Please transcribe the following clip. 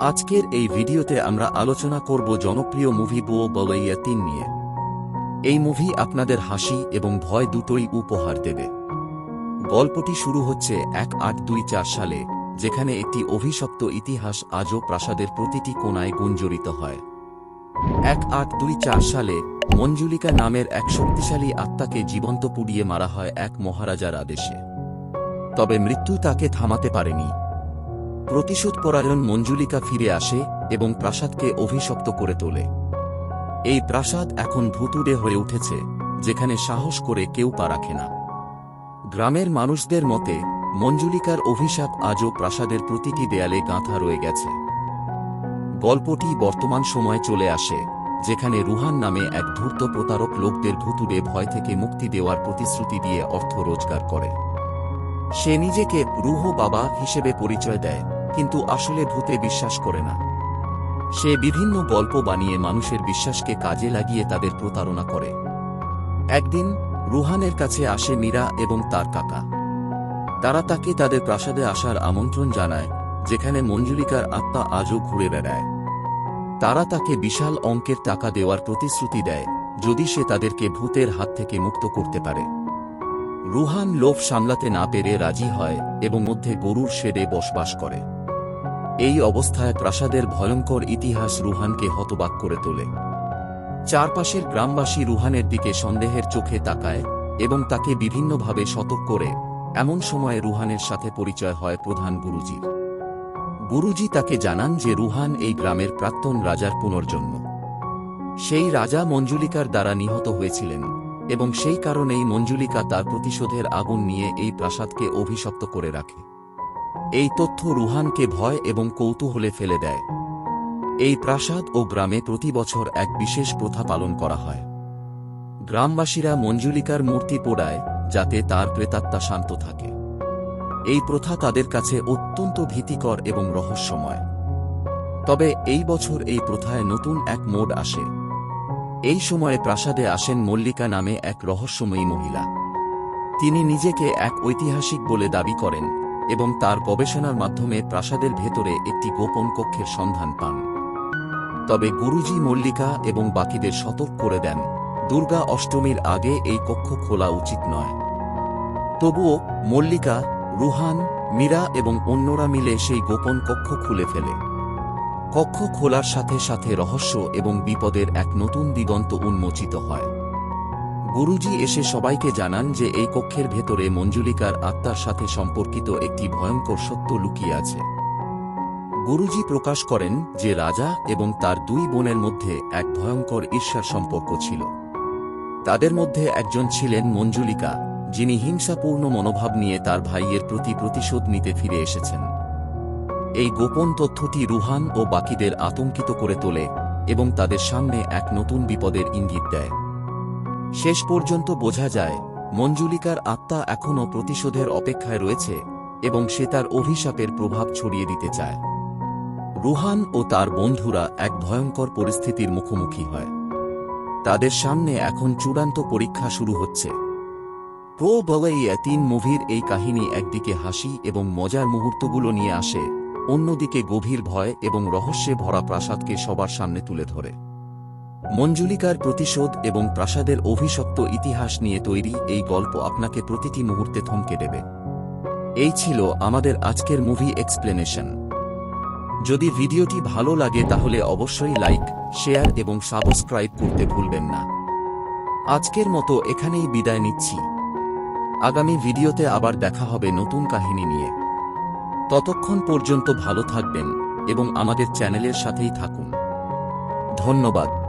আজকের এই ভিডিওতে আমরা আলোচনা করব জনপ্রিয় মুভি বো বলাইয়া ৩ নিয়ে। এই মুভি আপনাদের হাসি এবং ভয় দুটোই উপহার দেবে। গল্পটি শুরু হচ্ছে 1824 সালে, যেখানে একটি অভিশপ্ত ইতিহাস আজও প্রাসাদের প্রতিটি কোণায় গুঞ্জরিত হয়। 1824 সালে মঞ্জুলিকা নামের এক শক্তিশালী আত্মাকে জীবন্ত পুড়িয়ে মারা হয় এক মহারাজার আদেশে। তবে মৃত্যু তাকে থামাতে পারেনি। প্রতিশোধপরায়ণ মঞ্জুলিকা ফিরে আসে এবং প্রাসাদকে অভিশপ্ত করে তোলে। এই প্রাসাদ এখন ভুতুড়ে হয়ে উঠেছে, যেখানে সাহস করে কেউ পা রাখে না। গ্রামের মানুষদের মতে মঞ্জুলিকার অভিশাপ আজও প্রাসাদের প্রতিটি দেয়ালে গাঁথা রয়ে গেছে। গল্পটি বর্তমান সময়ে চলে আসে, যেখানে রুহান নামে এক ধূর্ত প্রতারক লোকদের ভুতুড়ে ভয় থেকে মুক্তি দেওয়ার প্রতিশ্রুতি দিয়ে অর্থ রোজগার করে। সে নিজেকে রুহ বাবা হিসেবে পরিচয় দেয়, কিন্তু আসলে ভূতে বিশ্বাস করে না। সে বিভিন্ন গল্প বানিয়ে মানুষের বিশ্বাসকে কাজে লাগিয়ে তাদের প্রতারণা করে। একদিন রুহানের কাছে আসে মীরা এবং তার কাকা। তারা তাকে তাদের প্রাসাদে আসার আমন্ত্রণ জানায়, যেখানে মঞ্জুলিকার আত্মা আজও ঘুরে বেড়ায়। তারা তাকে বিশাল অঙ্কের টাকা দেওয়ার প্রতিশ্রুতি দেয়, যদি সে তাদেরকে ভূতের হাত থেকে মুক্ত করতে পারে। রুহান লোভ সামলাতে না পেরে রাজি হয় এবং মধ্যে গরুর শেডে বসবাস করে। এই অবস্থায় প্রাসাদের ভয়ঙ্কর ইতিহাস রুহানকে হতবাক করে তোলে। চারপাশের গ্রামবাসী রুহানের দিকে সন্দেহের চোখে তাকায় এবং তাকে বিভিন্নভাবে সতর্ক করে। এমন সময়ে রুহানের সাথে পরিচয় হয় প্রধান গুরুজির। গুরুজি তাকে জানান যে রুহান এই গ্রামের প্রাক্তন রাজার পুনর্জন্ম। সেই রাজা মঞ্জুলিকার দ্বারা নিহত হয়েছিলেন এবং সেই কারণেই মঞ্জুলিকা তার প্রতিশোধের আগুন নিয়ে এই প্রাসাদকে অভিশপ্ত করে রাখে। এই তথ্য রুহানকে ভয় এবং কৌতূহলে ফেলে দেয়। এই প্রাসাদ ও গ্রামে প্রতি বছর এক বিশেষ প্রথা পালন করা হয়। গ্রামবাসীরা মঞ্জুলিকার মূর্তি পোড়ায়, যাতে তার প্রেতাত্মা শান্ত থাকে। এই প্রথা তাদের কাছে অত্যন্ত ভীতিকর এবং রহস্যময়। তবে এই বছর এই প্রথায় নতুন এক মোড় আসে। এই সময়ে প্রাসাদে আসেন মল্লিকা নামে এক রহস্যময়ী মহিলা। তিনি নিজেকে এক ঐতিহাসিক বলে দাবি করেন এবং তার গবেষণার মাধ্যমে প্রাসাদের ভেতরে একটি গোপন কক্ষের সন্ধান পান। তবে গুরুজি মল্লিকা এবং বাকিদের সতর্ক করে দেন, দুর্গা অষ্টমীর আগে এই কক্ষ খোলা উচিত নয়। তবুও মল্লিকা, রুহান, মীরা এবং অন্যরা মিলে সেই গোপন কক্ষ খুলে ফেলে। কক্ষ খোলার সাথে সাথে রহস্য এবং বিপদের এক নতুন দিগন্ত উন্মোচিত হয়। গুরুজি এসে সবাইকে জানান যে এই কক্ষের ভেতরে মঞ্জুলিকার আত্মার সাথে সম্পর্কিত একটি ভয়ঙ্কর সত্য লুকিয়ে আছে। গুরুজি প্রকাশ করেন যে রাজা এবং তার দুই বোনের মধ্যে এক ভয়ঙ্কর ঈর্ষার সম্পর্ক ছিল। তাদের মধ্যে একজন ছিলেন মঞ্জুলিকা, যিনি হিংসাপূর্ণ মনোভাব নিয়ে তার ভাইয়ের প্রতি প্রতিশোধ নিতে ফিরে এসেছেন। এই গোপন তথ্যটি রুহান ও বাকিদের আতঙ্কিত করে তোলে এবং তাদের সামনে এক নতুন বিপদের ইঙ্গিত দেয়। শেষ পর্যন্ত বোঝা যায়, মঞ্জুলিকার আত্মা এখনও প্রতিশোধের অপেক্ষায় রয়েছে এবং সে তার অভিশাপের প্রভাব ছড়িয়ে দিতে চায়। রুহান ও তার বন্ধুরা এক ভয়ঙ্কর পরিস্থিতির মুখোমুখি হয়। তাদের সামনে এখন চূড়ান্ত পরীক্ষা শুরু হচ্ছে। বো বলাইয়া ৩ মুভির এই কাহিনী একদিকে হাসি এবং মজার মুহূর্তগুলো নিয়ে আসে, অন্যদিকে গভীর ভয় এবং রহস্যে ভরা প্রাসাদকে সবার সামনে তুলে ধরে। মঞ্জুলিকার প্রতিশোধ এবং প্রাসাদের অভিশপ্ত ইতিহাস নিয়ে তৈরি এই গল্প আপনাকে প্রতিটি মুহূর্তে থমকে দেবে। এই ছিল আমাদের আজকের মুভি এক্সপ্লেনেশন। যদি ভিডিওটি ভালো লাগে তাহলে অবশ্যই লাইক, শেয়ার এবং সাবস্ক্রাইব করতে ভুলবেন না। আজকের মতো এখানেই বিদায় নিচ্ছি। আগামী ভিডিওতে আবার দেখা হবে নতুন কাহিনী নিয়ে। ততক্ষণ পর্যন্ত ভালো থাকবেন এবং আমাদের চ্যানেলের সাথেই থাকুন। ধন্যবাদ।